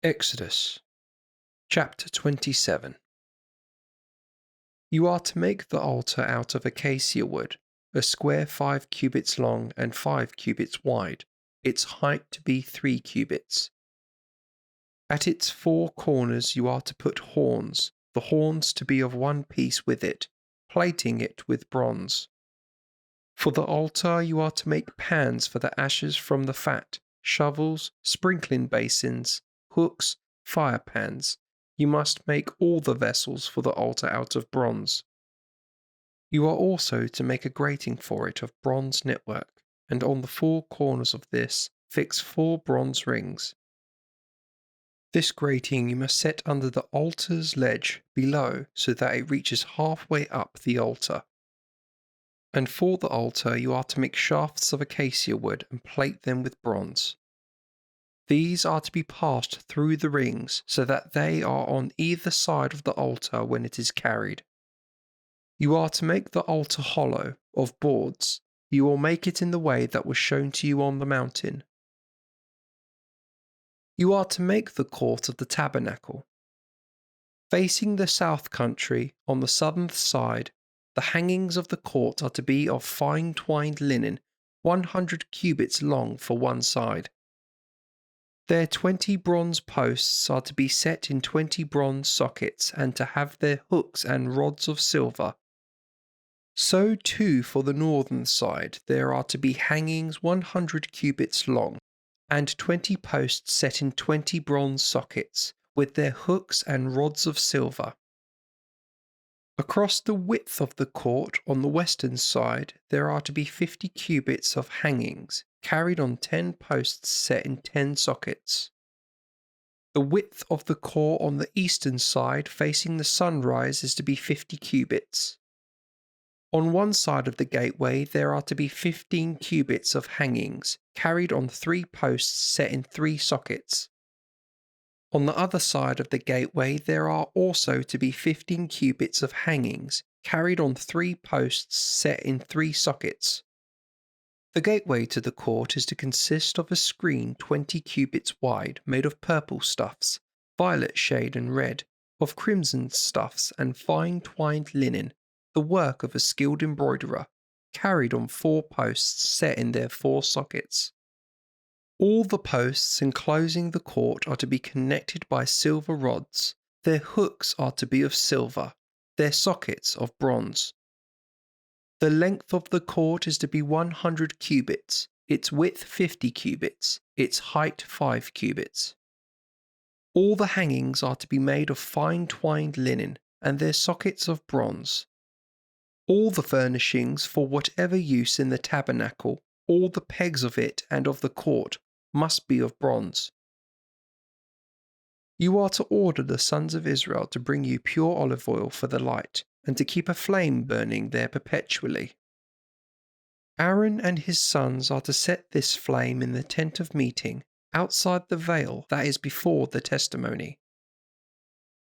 Exodus chapter 27. You are to make the altar out of acacia wood, a square 5 cubits long and 5 cubits wide, its height to be 3 cubits. At its 4 corners you are to put horns, the horns to be of one piece with it, plating it with bronze. For the altar you are to make pans for the ashes from the fat, shovels, sprinkling basins, hooks, fire pans. You must make all the vessels for the altar out of bronze. You are also to make a grating for it of bronze network, and on the 4 corners of this fix 4 bronze rings. This grating you must set under the altar's ledge below so that it reaches halfway up the altar. And for the altar you are to make shafts of acacia wood and plate them with bronze. These are to be passed through the rings so that they are on either side of the altar when it is carried. You are to make the altar hollow, of boards. You will make it in the way that was shown to you on the mountain. You are to make the court of the tabernacle. Facing the south country, on the southern side, the hangings of the court are to be of fine twined linen, 100 cubits long for one side. Their 20 bronze posts are to be set in 20 bronze sockets, and to have their hooks and rods of silver. So too for the northern side there are to be hangings 100 cubits long, and 20 posts set in 20 bronze sockets, with their hooks and rods of silver. Across the width of the court on the western side there are to be 50 cubits of hangings, carried on 10 posts set in 10 sockets. The width of the court on the eastern side facing the sunrise is to be 50 cubits. On one side of the gateway there are to be 15 cubits of hangings, carried on 3 posts set in 3 sockets. On the other side of the gateway there are also to be 15 cubits of hangings, carried on 3 posts set in 3 sockets. The gateway to the court is to consist of a screen 20 cubits wide, made of purple stuffs, violet shade and red, of crimson stuffs and fine twined linen, the work of a skilled embroiderer, carried on 4 posts set in their 4 sockets. All the posts enclosing the court are to be connected by silver rods. Their hooks are to be of silver, their sockets of bronze. The length of the court is to be 100 cubits, its width 50 cubits, its height 5 cubits. All the hangings are to be made of fine twined linen, and their sockets of bronze. All the furnishings for whatever use in the tabernacle, all the pegs of it and of the court, must be of bronze. You are to order the sons of Israel to bring you pure olive oil for the light, and to keep a flame burning there perpetually. Aaron and his sons are to set this flame in the tent of meeting, outside the veil that is before the testimony.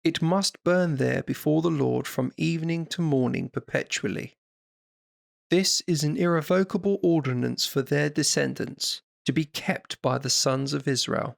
It must burn there before the Lord from evening to morning perpetually. This is an irrevocable ordinance for their descendants, to be kept by the sons of Israel.